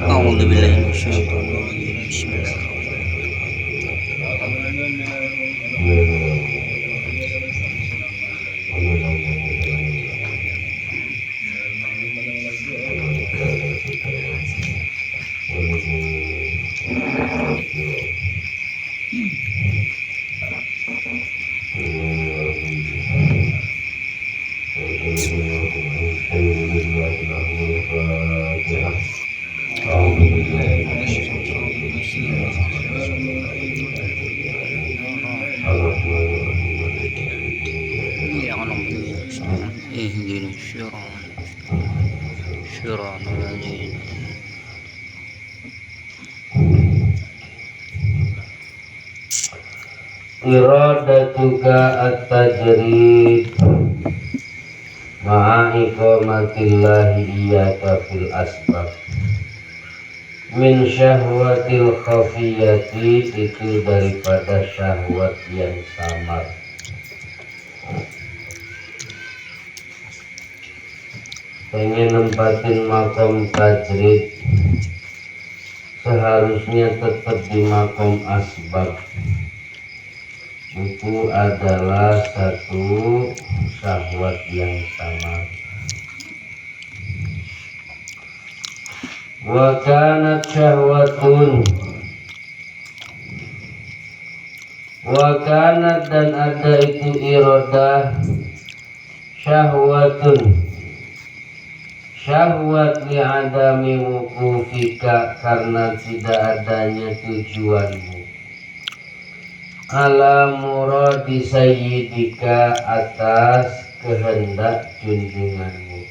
أعوذ بالله من الشيطان الرجيم بسم الله اهدنا الصراط الذين iradatuka at-tajrid ma'a iqamatillahi iyyaka fil asbab min syahwatil khafiyati, itu daripada syahwat yang samar. Pengen nempatin makom tajrid, seharusnya tetap di makom asbab. Itu adalah satu syahwat yang samar. Wa kanat syahwatun, wa kanat dan ada itu iradah, syahwatun syahwat li'adami wukufika, karena tidak adanya tujuanmu, ala muradi sayyidika, atas kehendak junjunganmu,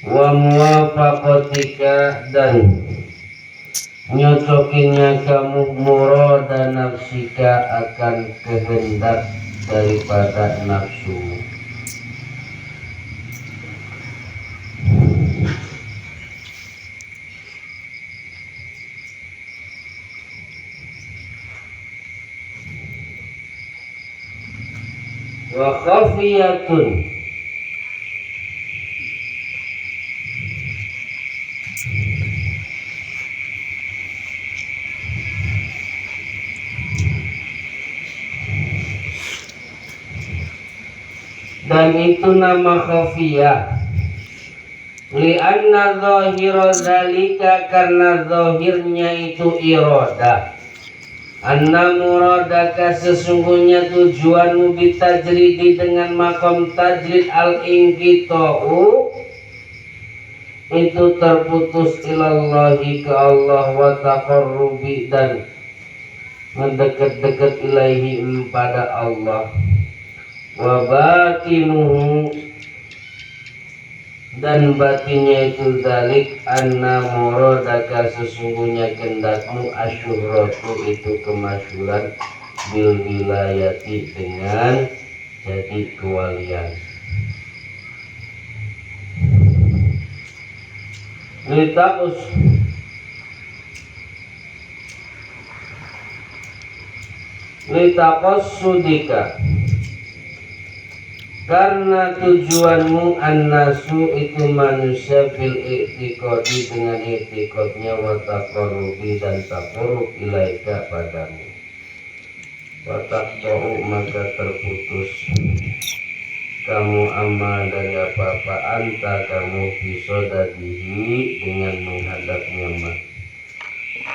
wa muwafaqatika dan nyocokinya kamu murada nafsika, akan kehendak daripada nafsumu. Wa khafiyatun, dan itu nama khafiyah, li'anna zahira zalika, karena zahirnya itu iradah, anna muradaka, sesungguhnya tujuanmu bitajridi dengan makom tajrid, al-inqita'u, itu terputus ilallahi ke Allah, wa taqarrubi dan mendekat-dekat ilaihi pada Allah, wa batinuhu dan batinnya itu dalik, anna muradaka, sesungguhnya kendakmu, asyurratu, itu kemasyhuran, bil wilayati, dengan jadi kewalian. Litaqos sudika, karena tujuanmu annasu, itu manusia, bil i'tiqadi, dengan i'tiqadnya, wa taqarrubi dan taqarrub ilaika padamu, wa taqta'u, maka terputus kamu amal dari apa-apa, anta kamu bisodadihi, dengan menghadapnya mah.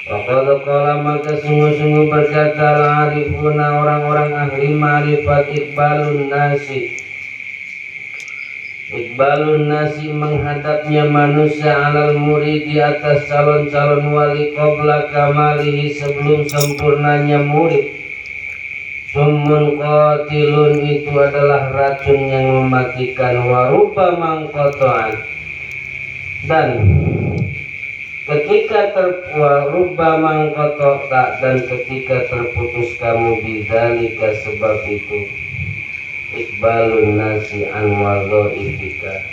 Waqad qala, maka sungguh-sungguh berkata al-arifuna, orang-orang ahli ma'rifat, iqbalun nasi, menghadapnya manusia, alal murid, di atas calon-calon wali, qabla kamalihi, sebelum sempurnanya murid. Summun qatilun, itu adalah racun yang mematikan, wa rubbama qata'an, dan ketika rubbama qata'ta, dan ketika terputus kamu, bidzalika, sebab itu, iqbalun nasi an wadhaifika,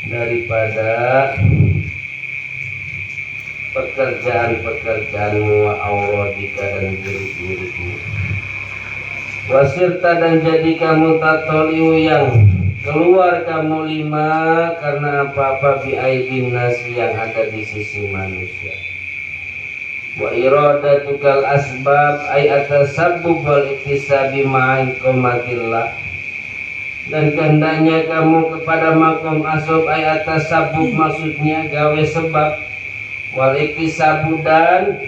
daripada pekerjaan-pekerjaanmu, wa auradika, dan diri-dirimu. Wasirta dan jadi kamu tatoliu yang keluar kamu lima karena apa-apa bi aidin nasi yang ada di sisi manusia. Wa iradatukal asbab ay atasabbub wal iktisabi ma'in qomatillah, dan kehendaknya kamu kepada makom asbab ay atasabbub maksudnya gawe sebab, wal iktisabu dan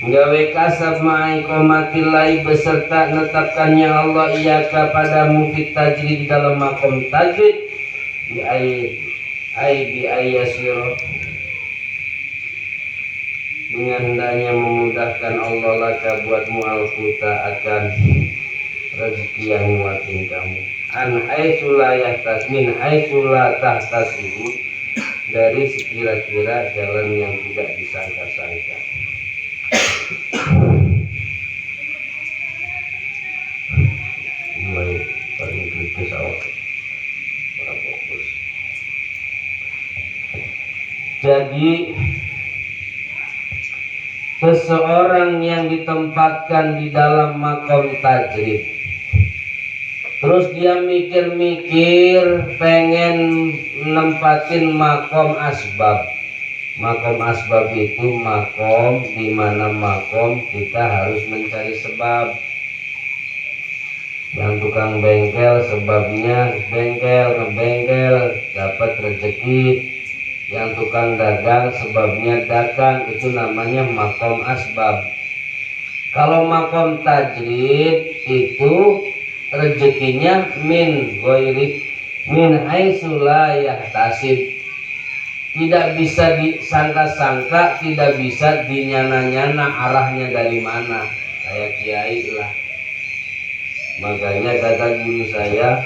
gawe kasab ma'in qomatillah beserta netapkannya Allah iya kepadamu fit tajrid di dalam makom tajrid bi ayasiro, dengan hendaknya memudahkan Allah laka buatmu al-quta akan rezeki yang muatin kamu, an haitsu la yahtas min haitsu la tahtasibu, dari sekira-kira jalan yang tidak disangka-sangka. Mulai paling kritis awal para fokus. Jadi seseorang yang ditempatkan di dalam makom tajrid, terus dia mikir-mikir pengen nempatin makom asbab. Makom asbab itu makom di mana makom kita harus mencari sebab. Yang tukang bengkel sebabnya bengkel, ngebengkel dapat rezeki. Yang tukang dagang sebabnya dagang, itu namanya makom asbab. Kalau makom tajrid itu rezekinya min ghairi min haitsu la yahtasib, tidak bisa disangka-sangka, tidak bisa dinyana-nyana arahnya dari mana, kayak kiai lah. Makanya kata guru saya,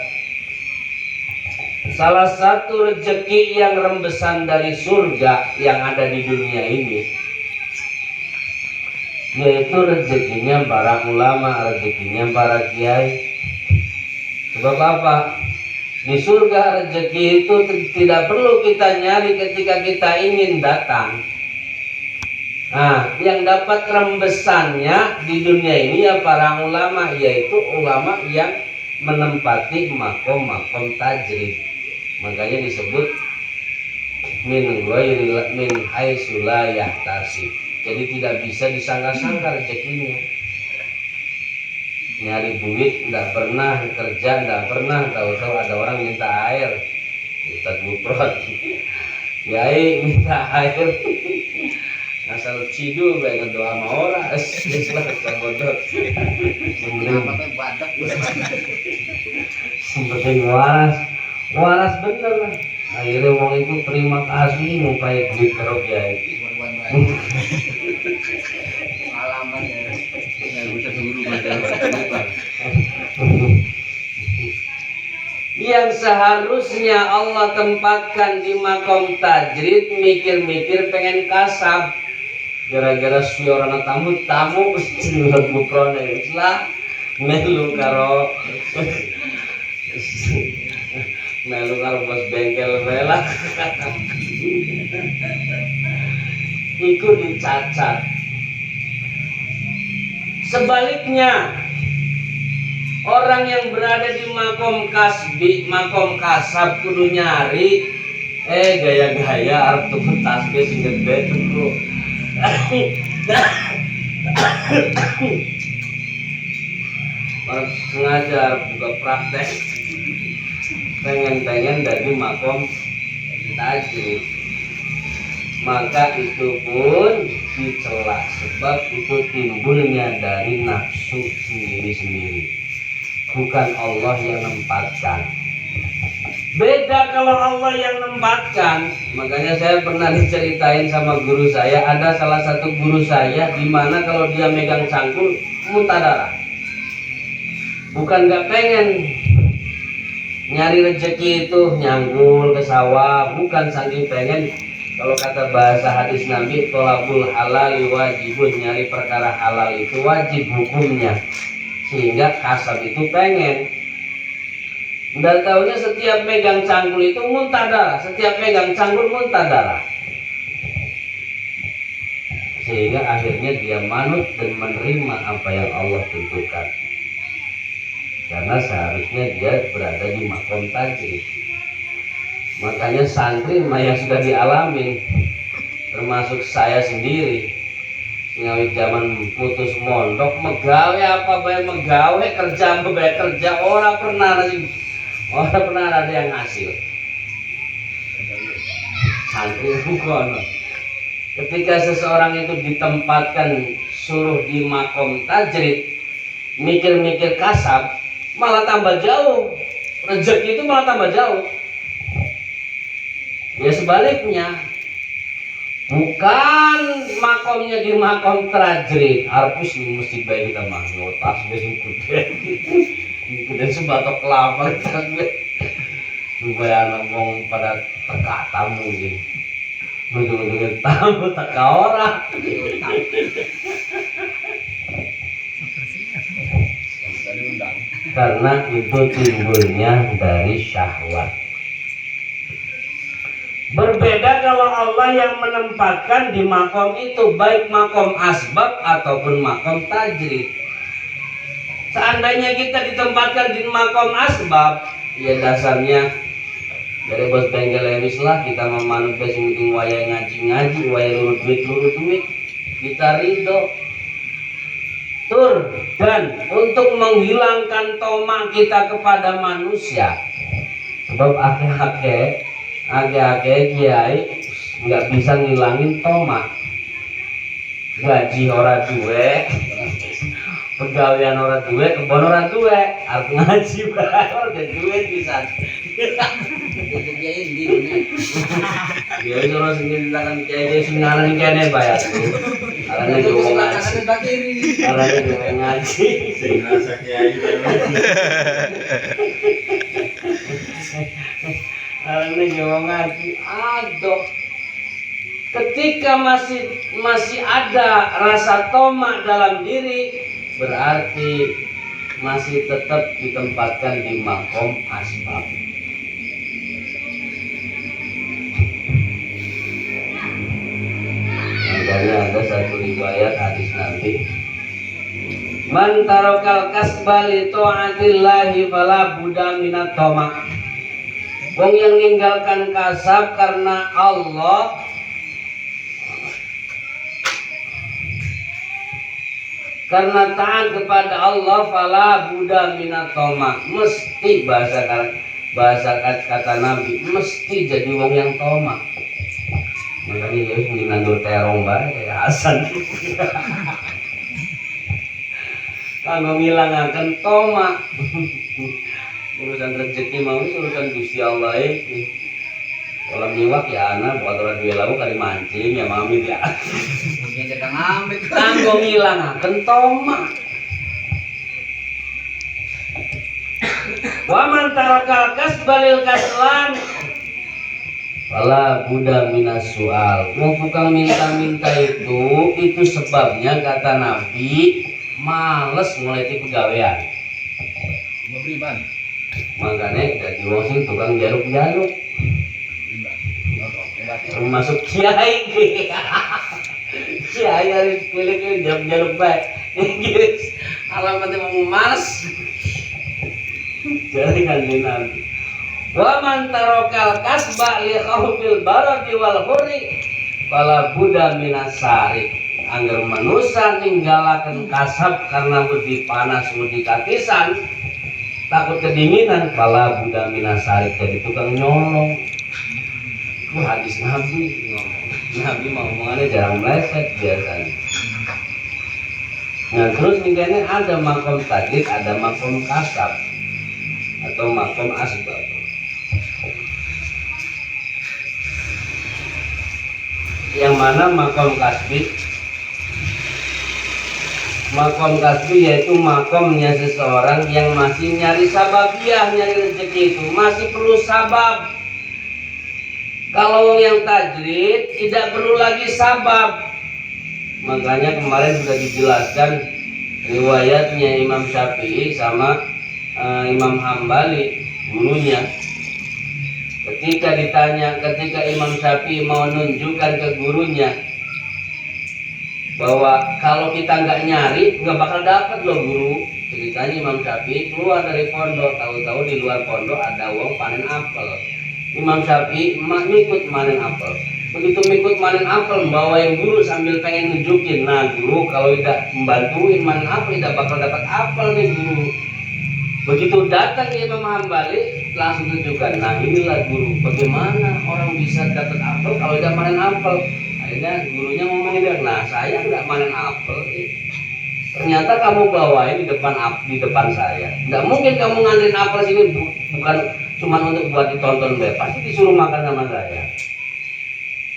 salah satu rezeki yang rembesan dari surga yang ada di dunia ini, yaitu rezekinya para ulama, rezekinya para kiai. Sebab apa? Di surga rezeki itu tidak perlu kita nyari ketika kita ingin datang. Nah, yang dapat rembesannya di dunia ini ya para ulama, yaitu ulama yang menempati makom-makom tajrid. Makanya disebut min ghairi min haitsu la yahtasib. Jadi tidak bisa disangka-sangka rezekinya. Nyari duit enggak pernah, kerja enggak pernah, tahu-tahu ada orang minta air. Ustaz Buprot. Yai minta air. Asal cidu bae ngedoa sama ora. Geus lah sabodot. Penting waras. Waras bener lah. Akhirnya wong itu terima kasih ngupai duit karo kiai. Pengalaman ya. Bisa guru yang seharusnya Allah tempatkan di makom tajrid, mikir-mikir pengen kasab. Gara-gara suara tamu istirahat bukrone Islam melu karo bos bengkel bela ikut dicacat. Sebaliknya, orang yang berada di makom kasbi, makom kasab kudu nyari gaya-gaya arep tuku tasbih sing gede tuku. Orang sengaja buka praktek pengen dari makom tajrid, maka itu pun dicela sebab itu timbulnya dari nafsu sendiri-sendiri, bukan Allah yang nempatkan. Beda kalau Allah yang nempatkan. Makanya saya pernah diceritain sama guru saya, ada salah satu guru saya di mana kalau dia megang cangkul muntah darah. Bukan gak pengen nyari rezeki itu nyanggul ke sawah, bukan saking pengen. Kalau kata bahasa hadis Nabi, tolabul halal wajibun, nyari perkara halal itu wajib hukumnya, sehingga kasab itu pengen. Dan tahunya setiap megang cangkul itu muntah darah, setiap megang cangkul muntah darah, sehingga akhirnya dia manut dan menerima apa yang Allah tentukan. karena seharusnya dia berada di makom tajrid. Makanya santri yang sudah dialamin, termasuk saya sendiri, ngawit zaman putus mondok, megawe apa bae megawe, kerja apa bae kerja, orang pernah ada yang hasil. Santri bukan. Ketika seseorang itu ditempatkan suruh di makom tajrid, mikir-mikir kasab, malah tambah jauh. Rezeki itu malah tambah jauh. Ya sebaliknya, bukan makomnya di makom tajrid, harus mesti baik kita mah ngotas besok kuda sebatok kelapa supaya anak ngomong pada teka tamu gitu, nunggu tamu teka orang. Karena itu timbulnya dari syahwat. Berbeda kalau Allah yang menempatkan di makom itu, baik makom asbab ataupun makom tajrid. Seandainya kita ditempatkan di makom asbab, ya dasarnya dari bos bengkel emis lah, kita memanut yang penting wayang ngaji-ngaji, wayang lurut duit, kita ridho. Tur, dan untuk menghilangkan toma kita kepada manusia, sebab ake-ake kiai nggak bisa ngilangin toma. Gaji ora duwe, pegawaian ora duwe, kebon ora duwe, arep ngaji bae dan duit bisa. Dia orang sendiri akan kiai sengalan kene bayar. Arane yo wong ngaji. Arane yo wong ngaji. Sing rasa kiai. Arane yo wong ngaji. Aduh. Ketika masih ada rasa tomak dalam diri, berarti masih tetap ditempatkan di makom asbab. Makanya ada satu riwayat hadis Nabi, man tarokal kasba li ta'atillahi fala budda minat toma. Wong yang meninggalkan kasab karena Allah, karena taat kepada Allah, fala budda minat toma, mesti bahasa kata Nabi, mesti jadi wong yang toma. Makanya dia harus nandur terong bae kayak Hasan. Kanggo ngilangaken toma. Urusan rezeki mau urusan Gusti Allah iki. Kalau nyiwak ya anak buat orang duwe lauk kali mancing ya mami ya. Mungkin jadi ngambil. Kanggo ngilangaken toma. Wa man tarakal kasbalil kaslan wala buddha minas soal. Mau tukang minta-minta itu sebabnya kata Nabi males mulai pegawaian. Memberiban. Makanya jadi wong sing tukang jaluk-jaluk. Termasuk kiai. Kiai harus pilih jaluk-jaluk baik. Guys, alamatnya mau males. Jadi kan Nabi. Wa man tarokal kasba li khaufil baradi wal hurri fala budda minas sari. Angger manusia ninggalaken kasab karena wedi panas wedi katisan, takut kedinginan, fala budda minas sari, jadi tukang nyolong. Itu hadis Nabi ngomong. Nabi mau ngomongannya jarang meleset biasanya. Nah terus nih kayaknya ada makom tajrid, ada makom kasab atau makom asbab. Yang mana makom kasbi? Makom kasbi yaitu makomnya seseorang yang masih nyari sababiah, nyari rezeki itu masih perlu sabab. Kalau yang tajrid tidak perlu lagi sabab. Makanya kemarin sudah dijelaskan riwayatnya Imam Syafi'i sama Imam Hambali, gurunya. Ketika Imam Syafi'i mau menunjukkan ke gurunya bahwa kalau kita nggak nyari nggak bakal dapat loh guru. Ceritanya Imam Syafi'i keluar dari pondok, tahu-tahu di luar pondok ada wong panen apel. Imam Syafi'i ngikut panen apel. Begitu ngikut panen apel, bawain guru sambil pengen nunjukin, nah guru kalau tidak membantuin panen apel tidak bakal dapat apel nih guru. Begitu datang Imam Hambali langsung tunjukkan, nah inilah guru, bagaimana orang bisa dapat apel kalau tidak panen apel. Akhirnya gurunya ngomongin dia, nah saya nggak panen apel. Ternyata kamu bawain di depan saya. Nggak mungkin kamu nganterin apel sini bukan cuma untuk buat ditonton pasti disuruh makan sama saya.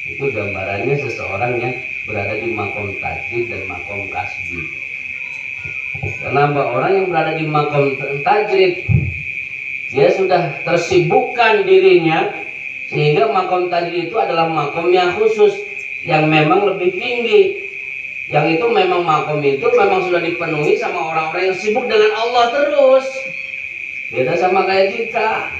Itu gambarannya seseorang yang berada di makom tajrid dan makom kasbi. Kenapa orang yang berada di makom tajrid, dia sudah tersibukkan dirinya sehingga makom tajrid itu adalah makom yang khusus, yang memang lebih tinggi. Yang itu memang makom itu memang sudah dipenuhi sama orang-orang yang sibuk dengan Allah terus. Beda sama kayak kita.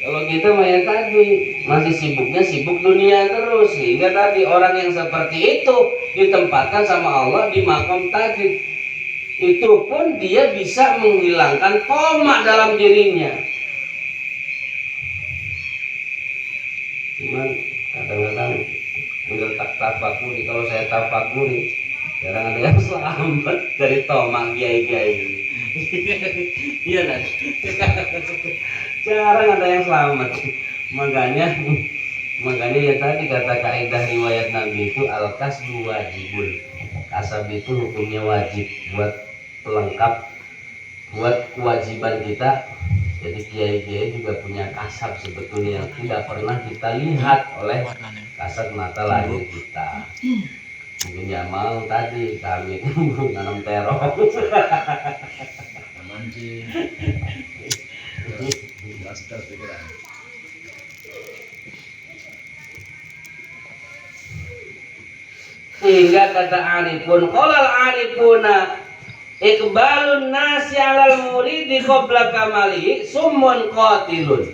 Kalau kita yang tadi masih sibuknya sibuk dunia terus, sehingga tadi orang yang seperti itu ditempatkan sama Allah di makom tajrid. Itu pun dia bisa menghilangkan tomak dalam dirinya. Cuman kadang-kadang udah tak tafakuri, kalau saya tafakuri jarang ada yang selamat dari tomak kiai-kiai. Iya kan? Jarang ada yang selamat. Makanya ya tadi kata kaidah riwayat Nabi itu al-kasbu wajibun. Kasab itu hukumnya wajib buat pelengkap buat kewajiban kita. Jadi kiai-kiai juga punya kasab sebetulnya yang tidak pernah kita lihat oleh kasat mata lahir kita. Mungkin ya mau tadi kami nanam terong. Mancing. Sehingga kata arifun, qolal arifuna iqbalun nasi alal muridi qabla kamalihi summun qatilun.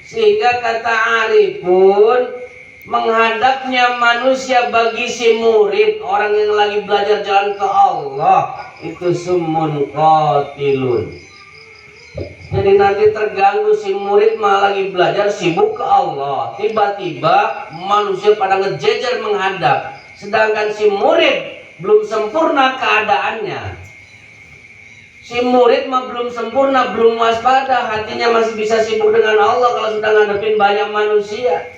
Sehingga kata arifun, menghadapnya manusia bagi si murid, orang yang lagi belajar jalan ke Allah, itu summun qatilun. Jadi nanti terganggu si murid malah lagi belajar sibuk ke Allah, tiba-tiba manusia pada ngejejer menghadap, sedangkan si murid belum sempurna keadaannya. Si murid mah belum sempurna, belum waspada, hatinya masih bisa sibuk dengan Allah kalau sudah ngadepin banyak manusia.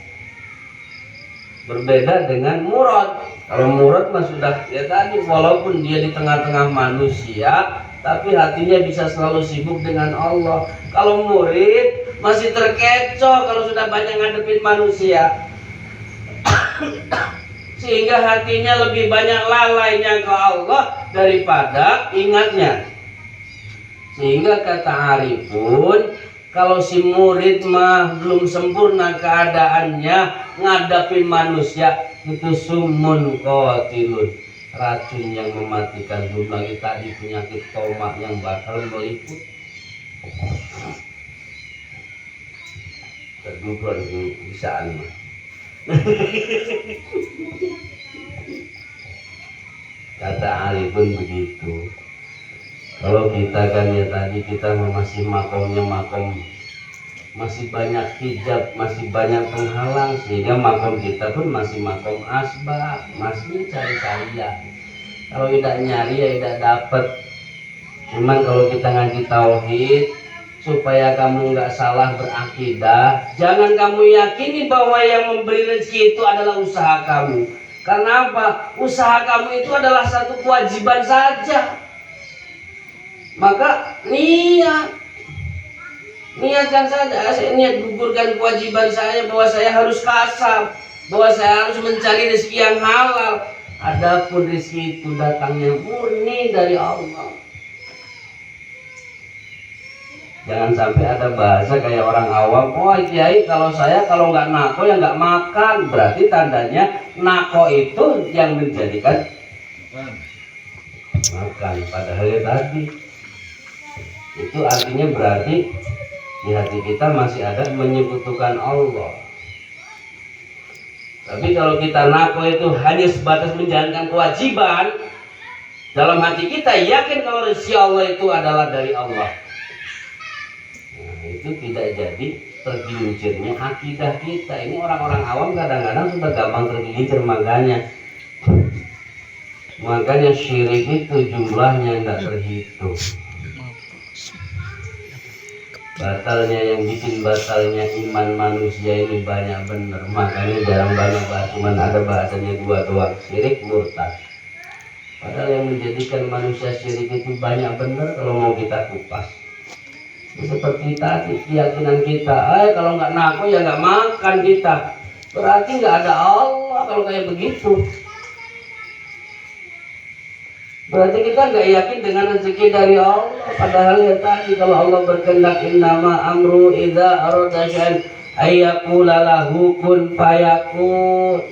Berbeda dengan murad. Kalau murad mah sudah ya tadi, walaupun dia di tengah-tengah manusia, tapi hatinya bisa selalu sibuk dengan Allah. Kalau murid masih terkecoh kalau sudah banyak ngadepin manusia. Sehingga hatinya lebih banyak lalainya ke Allah daripada ingatnya. Sehingga kata arifun, kalau si murid mah belum sempurna keadaannya ngadapin manusia, itu sumun qatilun, racun yang mematikan. Belum lagi tadi penyakit tomak yang bakal meliput. Tergugur bisaan mah. Kata arifun begitu. Kalau kita kan ya tadi kita masih makomnya makom, masih banyak hijab, masih banyak penghalang, sehingga makom kita pun masih makom asbab, masih cari-cari ya. Kalau tidak nyari ya tidak dapat. Cuman kalau kita ngaji tauhid, supaya kamu nggak salah berakidah, jangan kamu yakini bahwa yang memberi rezeki itu adalah usaha kamu. Karena apa? Usaha kamu itu adalah satu kewajiban saja. Maka niatkan saja, saya niat gugurkan kewajiban saya bahwa saya harus kasab, bahwa saya harus mencari rezeki yang halal. Adapun rezeki itu datangnya murni dari Allah. Jangan sampai ada bahasa kayak orang awam, oh kiai kalau saya kalau nggak nako ya nggak makan. Berarti tandanya nako itu yang menjadikan makan. Padahal ya tadi itu artinya berarti di hati kita masih ada menyekutukan Allah. Tapi kalau kita nako itu hanya sebatas menjalankan kewajiban, Dalam hati kita yakin kalau rezeki Allah itu adalah dari Allah. Nah, itu tidak jadi tergelincirnya akidah kita. Ini orang-orang awam kadang-kadang sudah gampang tergelincir, makanya syirik itu jumlahnya tidak terhitung. Batalnya, yang bikin batalnya iman manusia ini banyak bener, makanya jarang banget bahas, cuman ada bahasanya 2 doang, syirik, murtad. Padahal yang menjadikan manusia syirik itu banyak bener kalau mau kita kupas. Seperti tadi keyakinan kita, kalau nggak ngaku ya nggak makan kita, berarti nggak ada Allah. Kalau kayak begitu, berarti kita nggak yakin dengan rezeki dari Allah. Padahal ya tadi, kalau Allah berkehendak, innama amru idza arada syai'an ayyaqula lahu kun fayakun.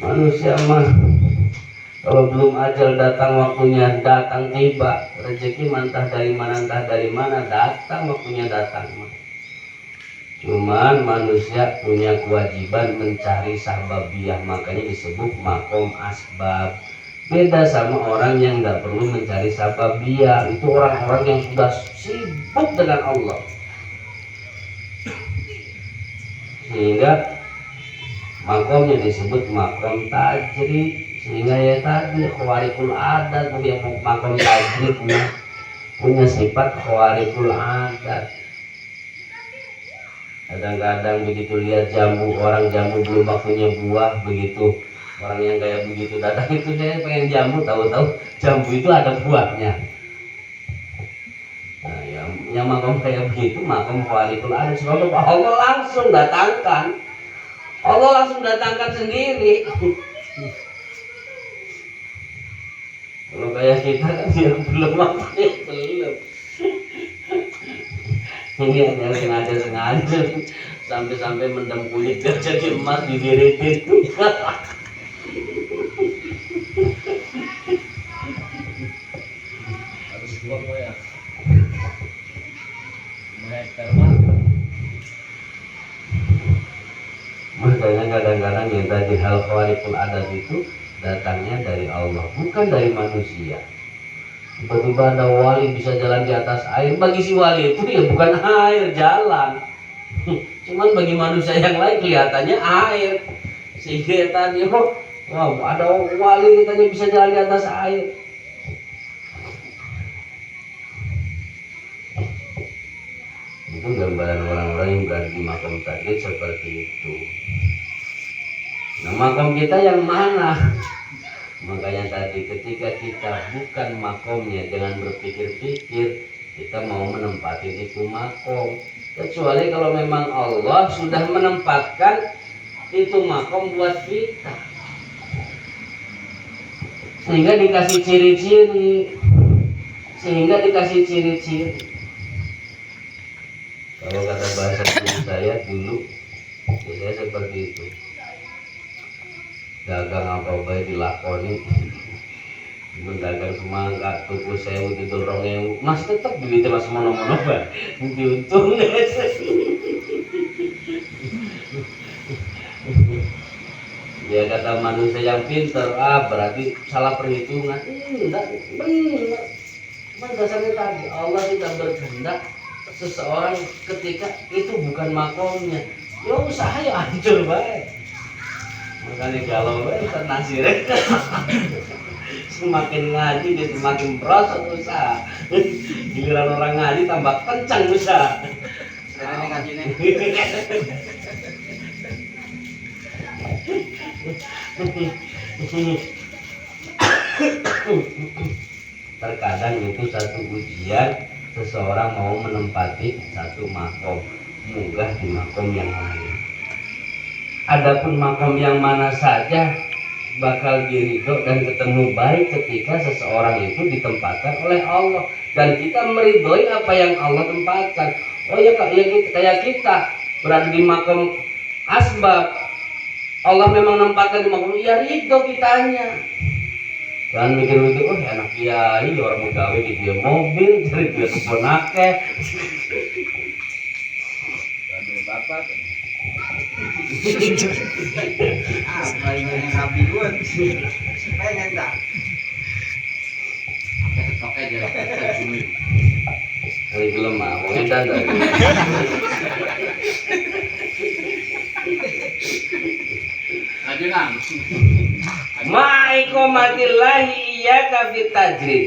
Manusia mah kalau belum ajal datang waktunya, datang tiba, rezeki entah dari mana datang, waktunya datang. Cuman manusia punya kewajiban mencari sababiyah, makanya disebut makom asbab. Beda sama orang yang nggak perlu mencari sababiyah, itu orang-orang yang sudah sibuk dengan Allah. Sehingga makomnya disebut makom tajrid. Sehingga ya tadi khawarikul adat, yang makom tajrid punya sifat khawarikul adat. Kadang-kadang begitu lihat jambu, orang jambu belum waktunya buah, begitu orang yang kayak begitu datang, itu saya pengen jambu, tahu-tahu jambu itu ada buahnya. Nah, yang makom kayak begitu, makom khawarikul adat. Sebab Allah langsung datangkan, Allah langsung datangkan sendiri. Kalau kayak kita kan yang belum waktunya, belum. Ini yang sengaja sampai mendem kulit biar jadi emas, dibiritin. Harus buang ya. Makanya kadang-kadang yang tadi hal khawarikul adat itu datangnya dari Allah, bukan dari manusia. Tiba-tiba ada wali bisa jalan di atas air, bagi si wali itu ya bukan air, jalan. Cuman bagi manusia yang lain kelihatannya air. Sehingga tadi, wow, ada wali katanya bisa jalan di atas air. Itu gambaran orang-orang yang berada di makom tajrid seperti itu. Nah, makom kita yang mana? Makanya tadi ketika kita bukan makomnya, jangan berpikir-pikir kita mau menempati itu makom. Kecuali kalau memang Allah sudah menempatkan itu makom buat kita, sehingga dikasih ciri-ciri. Kalau kata bahasa saya dulu, saya seperti itu. Dagang apa baik dilakoni, mendagang semangka tuku sewu didorong ewu, mas tetap duitnya mas mono-mono bang, diuntung guys. Ya kata manusia yang pintar, berarti salah perhitungan. Enggak, benar. Cuman dasarnya tadi Allah tidak berkehendak seseorang ketika itu bukan makomnya, ya usaha ya hancur baik. Makanya kalau Ustaz Nasir semakin ngaji dia semakin merosot usaha. Giliran orang ngaji tambah kencang usaha. Sekarang ngaji nih. Terkadang itu satu ujian, seseorang mau menempati satu makom, munggah di makom yang lain. Adapun makom yang mana saja bakal diridho dan ketemu baik ketika seseorang itu ditempatkan oleh Allah dan kita meridhoi apa yang Allah tempatkan. Oh ya kayak kita berada di makom asbab, Allah memang nempatkan di makom, ya ridho kitanya. Jangan mikir-mikir, enak kiai orang gawe di dia mobil, jadi dia keponake. Bapak Apa yang sapi gue? Pengen tak? Pakai jarak cumi. Kali belum mau edan dah. Aja nang. Ma'aikomatillahi iyyaka fit tajrid.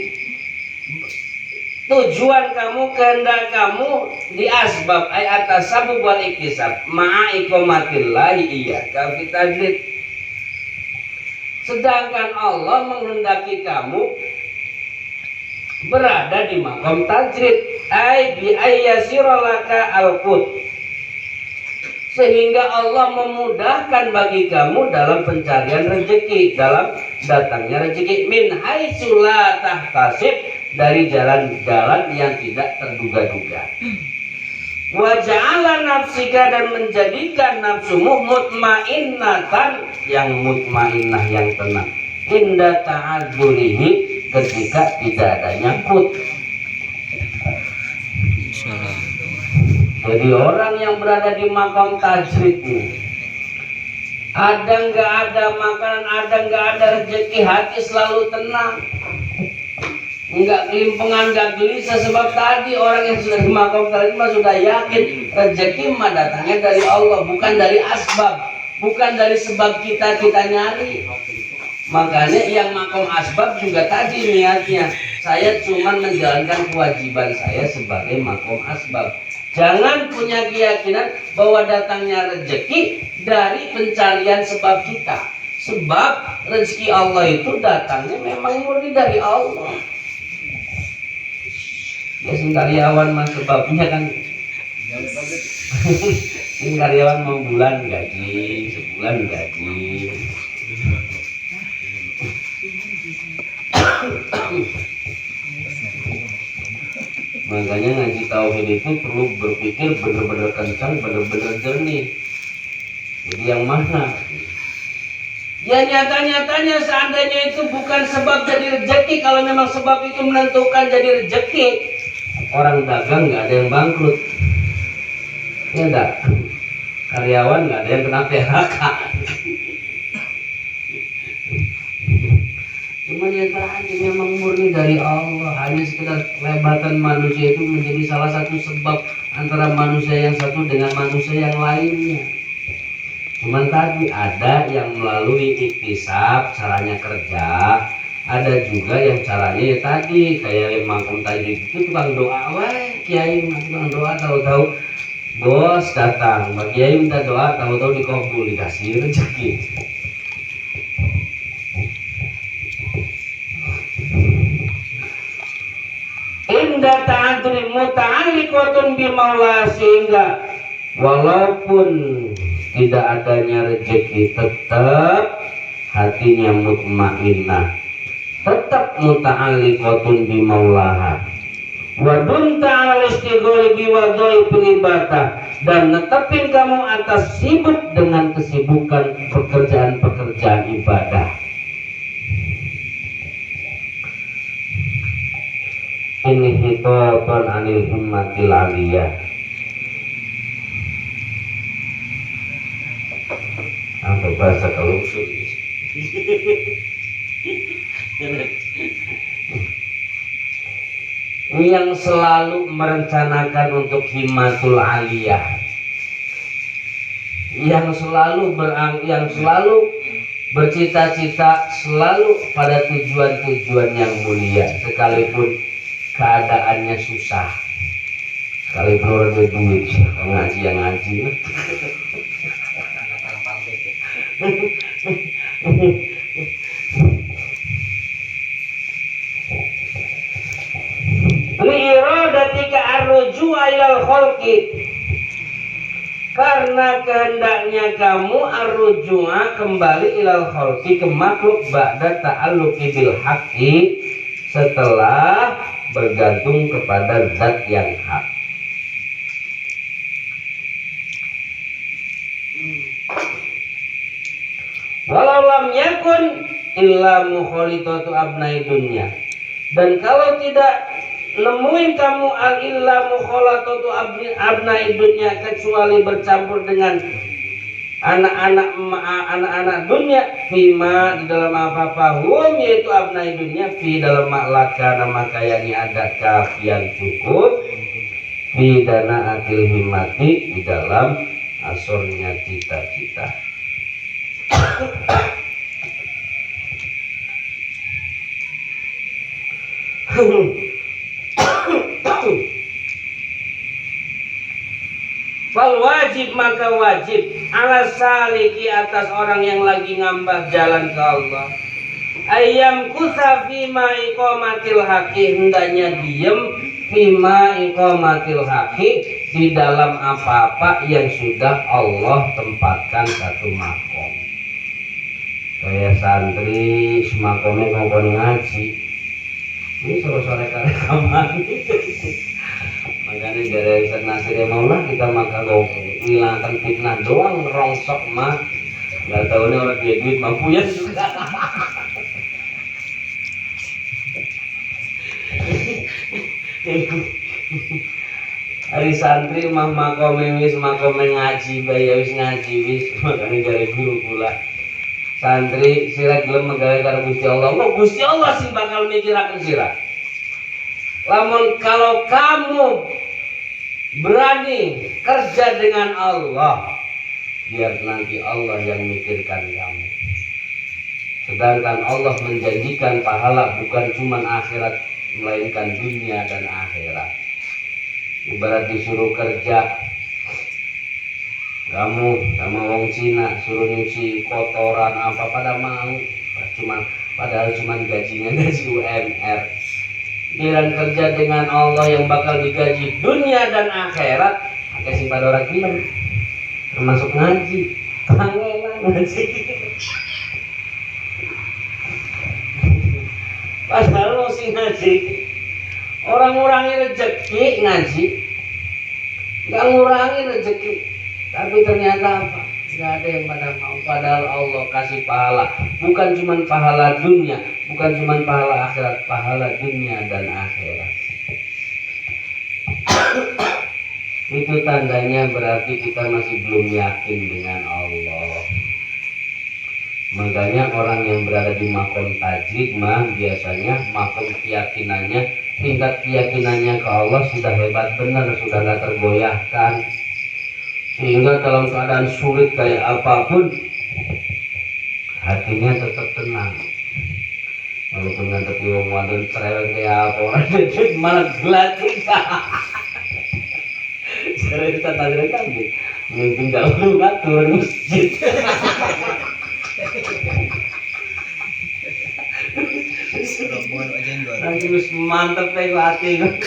Tujuan kamu, kehendak kamu di asbab ay atas sabab wal iktisab. Ma'aikomatillahi iyyaka fit tajrid. Sedangkan Allah menghendaki kamu berada di makom tajrid. Ay bi ayyasiralaka al-qut. Sehingga Allah memudahkan bagi kamu dalam pencarian rezeki, dalam datangnya rezeki min haitsu la tahtasib, dari jalan-jalan yang tidak terduga-duga. Wa ja'ala nafsika, dan menjadikan nafsumu mutmainnatan, yang mutmainnah, yang tenang, inda ta'adzurihi, ketika tidak ada nyangkut. Jadi orang yang berada di makam tajrid ini, ada nggak ada makanan, ada nggak ada rezeki, hati selalu tenang, nggak kelimpengan, nggak gelisah. Sebab tadi orang yang sudah di makam tajrid mah sudah yakin rezeki mah datangnya dari Allah, bukan dari asbab, bukan dari sebab kita nyari. Makanya yang makam asbab juga tadi niatnya, saya cuma menjalankan kewajiban saya sebagai makam asbab. Jangan punya keyakinan bahwa datangnya rezeki dari pencarian sebab kita. Sebab rezeki Allah itu datangnya memang murni dari Allah. Ya sing karyawan mah sebabnya kan. Sing karyawan mau bulan gaji, sebulan gaji. Makanya ngaji tauhid itu perlu berpikir benar-benar kencang, benar-benar jernih. Jadi yang mana? Ya nyata-nyatanya seandainya itu bukan sebab jadi rezeki, kalau memang sebab itu menentukan jadi rezeki, orang dagang nggak ada yang bangkrut, ya enggak? Karyawan nggak ada yang kena PHK. Cuman yang terakhir memang murni dari Allah. Hanya sekedar kelebatan manusia itu menjadi salah satu sebab antara manusia yang satu dengan manusia yang lainnya. Cuman tadi ada yang melalui iktisab, caranya kerja. Ada juga yang caranya ya tadi kayak makom tajrid itu tukang doa, wah kiai tukang doa, tahu-tahu bos datang, Pak Kiai minta doa, tahu-tahu dikabul, dikasih rezeki. Inda ta'aduri muta'alliqatun bimaula, sehingga walaupun tidak adanya rezeki tetap hatinya mutmainnah, tetap muta'alliqatun bimaulaha. Wa dumta 'ala istighali biwadhaifil ibadah, dan netepin kamu atas sibuk dengan kesibukan pekerjaan-pekerjaan ibadah. Ini hitotun anil himmatil aliyah. Apa bahasa kalau usul yang selalu merencanakan untuk himmatul aliyah, yang selalu bercita-cita selalu pada tujuan-tujuan yang mulia, sekalipun keadaannya susah, sekalipun orang berduit, ngaji yang ngaji. Liiradatika arruju'a ilal khalqi, karena kehendaknya kamu arruju'a kembali ilal khalqi, ke makhluk, ba'da ta'alluqi bil haqqi, setelah bergantung kepada zat yang hak. Walau lam yakun illa mukhalidatu abnai dunya, dan kalau tidak nemuin kamu al illa mukhalidatu abnai dunya, kecuali bercampur dengan anak-anak dunia fima di dalam apa-apa hum yaitu abnai dunia fi dalam maklaka nama kayaknya ada kafian cukup fi dana akil himmati di dalam asurnya cita-cita. Fal wajib maka wajib ala saliki atas orang yang lagi ngambah jalan ke Allah ayam kusa fima iqamatil haqi hendaknya diem fima iqamatil haqi di dalam apa-apa yang sudah Allah tempatkan satu makom. Kayak santri semakomnya ngomong ngaji ini sore-sore rekaman. Makanya dari Ustaz Nasir yang maulah kita maka ngilangkan fitnah doang rongsok mah nggak tahu nih orang dia duit mampu ya juga. Hari santri mah makome ngaji bayi wis ngaji wis makanya dari guru pula santri sira gelem megawe karo Gusti Allah. Gusti Allah sih bakal mikiraken sira. Lamun kalau kamu berani kerja dengan Allah, biar nanti Allah yang mikirkan kamu. Sedangkan Allah menjanjikan pahala bukan cuma akhirat, melainkan dunia dan akhirat. Ibarat disuruh kerja, kamu sama wong Cina suruh nyuci kotoran apa pada mau, padahal cuma gajinya gaji UMR. Giliran kerja dengan Allah yang bakal digaji dunia dan akhirat, pakai sing pada orang film, termasuk ngaji, kangenan ngaji. Padahal lo sing ngaji, orang-ngurangi rezeki ngaji, nggak ngurangi rezeki, tapi ternyata apa? Nggak ada yang pada mau. Padahal Allah kasih pahala, bukan cuma pahala dunia, bukan cuma pahala akhirat, pahala dunia dan akhirat. Itu tandanya berarti kita masih belum yakin dengan Allah. Makanya orang yang berada di makom tajrid mah biasanya makom keyakinannya, tingkat keyakinannya ke Allah sudah hebat benar, sudah nggak tergoyahkan. Sehingga dalam keadaan sulit kayak apapun hatinya tetap tenang. Walaupun ngantepi wong wadon cerewet kayak apa orang itu malah gelatin. Jadi kita tadi kan mungkin jauh nggak turun masjid. Nanti harus mantep ya hati gue.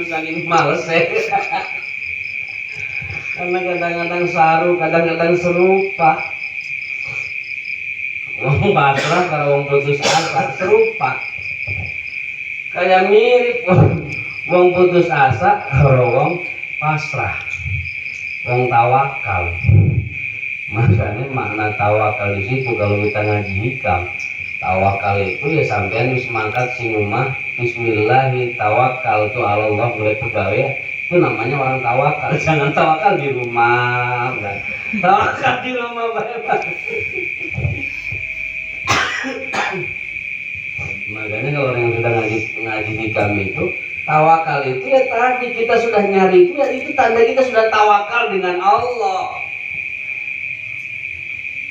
Saking males ya. Karena kadang-kadang saru, kadang-kadang serupa. Wong pasrah kalau wong putus asa serupa. Kayak mirip wong putus asa kalau wong pasrah. Wong tawakal. Makanya makna tawakal di situ kalau kita ngaji hikam. Tawakal itu ya sampean wis mangkat sing umah bismillahi tawakal tu Allah mulai pegawai. Itu namanya orang tawakal. Jangan tawakal di rumah, kan? Tawakal di rumah baik-baik. Makanya kalau orang yang sudah ngaji hikam itu tawakal itu ya tadi kita sudah nyari itu ya itu tanda kita sudah tawakal dengan Allah.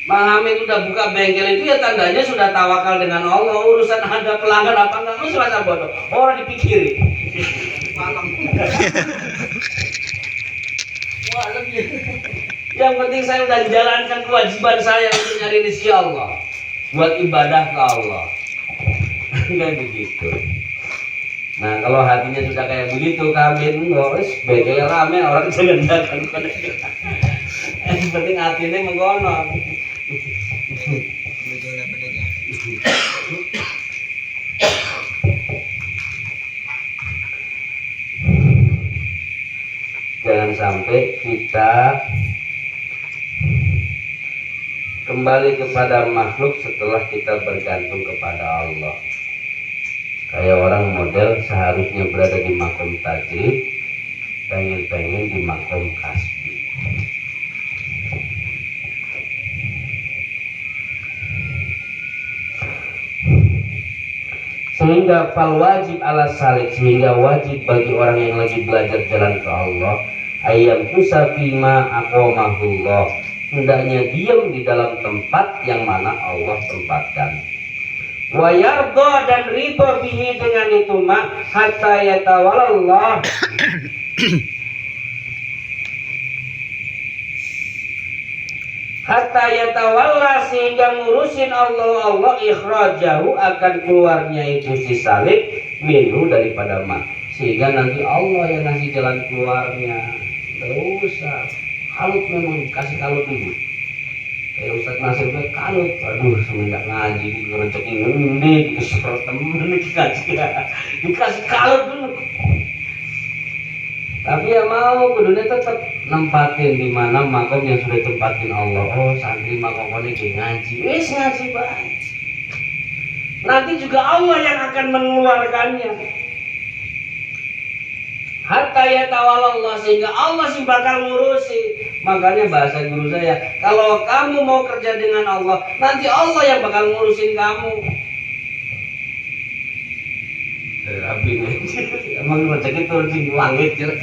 Bang Hamid udah buka bengkel itu ya tandanya sudah tawakal dengan Allah. Urusan ada pelanggan apa enggak mesti rasa bodoh. Orang dipikirin. Yang penting saya udah jalankan kewajiban saya untuk nyari rezeki Allah, buat ibadah ke Allah. Kayak begitu. Nah kalau hatinya sudah kayak begitu, kabin ngurus bengkel rame orang jangan yang penting hatinya menggonok. Jangan sampai kita kembali kepada makhluk setelah kita bergantung kepada Allah. Kayak orang model seharusnya berada di makom tajrid, pengen di makom kasbi. sehingga fal wajib ala salik, sehingga wajib bagi orang yang lagi belajar jalan ke Allah, ayam kusafima aqomahullah, hendaknya diam di dalam tempat yang mana Allah tempatkan. Wa yarda dan ridho bihi dengan itu mah hatta yatawalallah hatta yatawalla, sehingga ngurusin Allah ikhrajahu, akan keluarnya itu si salib minhu daripada ma, sehingga nanti Allah yang ngasih jalan keluarnya. Gak usah kalut, memang kasih kalut dulu. Kayak Ustadz Nasir kayak kalut, aduh semenjak ngaji di rezeki ngendi dikeserot temen dikasih kalut dulu. Tapi ya mau kudunya tetap nempatin di mana makom yang sudah tempatin Allah. Oh santri makomnya kayak ngaji, wis ngaji baik. Nanti juga Allah yang akan mengeluarkannya. Hatta yatawalallah, sehingga Allah sih bakal ngurusi. Makanya bahasa guru saya, kalau kamu mau kerja dengan Allah, nanti Allah yang bakal ngurusin kamu. Rabi emang rezeki turun di langit ya.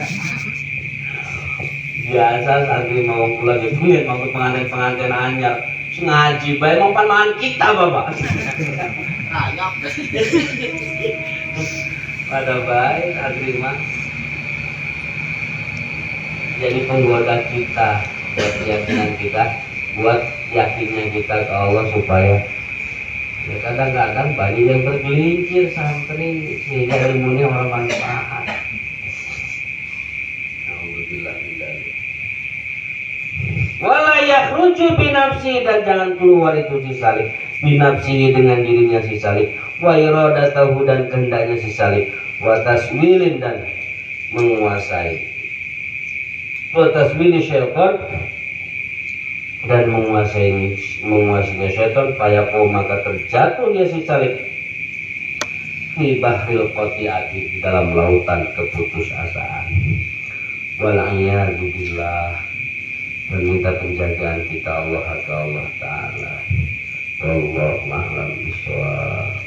Biasa santri mau pulang gitu lihat mau pengantin anyar ngaji baik mau pandangan kita bapak. Pada baik santri mah jadi penggoda kita buat keyakinan kita, buat yakinnya kita ke Allah, supaya ya kadang-kadang banyak yang bergelincir santri sehingga ilmunya orang manfaat. Alhamdulillah. Wala yakhruju binafsi, dan jangan keluar itu si salib binafsi dengan dirinya si salib, wa iradatahu, dan kehendaknya si salib, wa taswilin, dan menguasai, wa taswili syaitan, dan menguasainya syaitan, payaqo, maka terjatuh dia si salib fi bahril qati'ati, di dalam lautan keputusasaan. Wal'iyadu billah, meminta penjagaan kita Allah Ta'ala. Wallahu a'lam bishawab.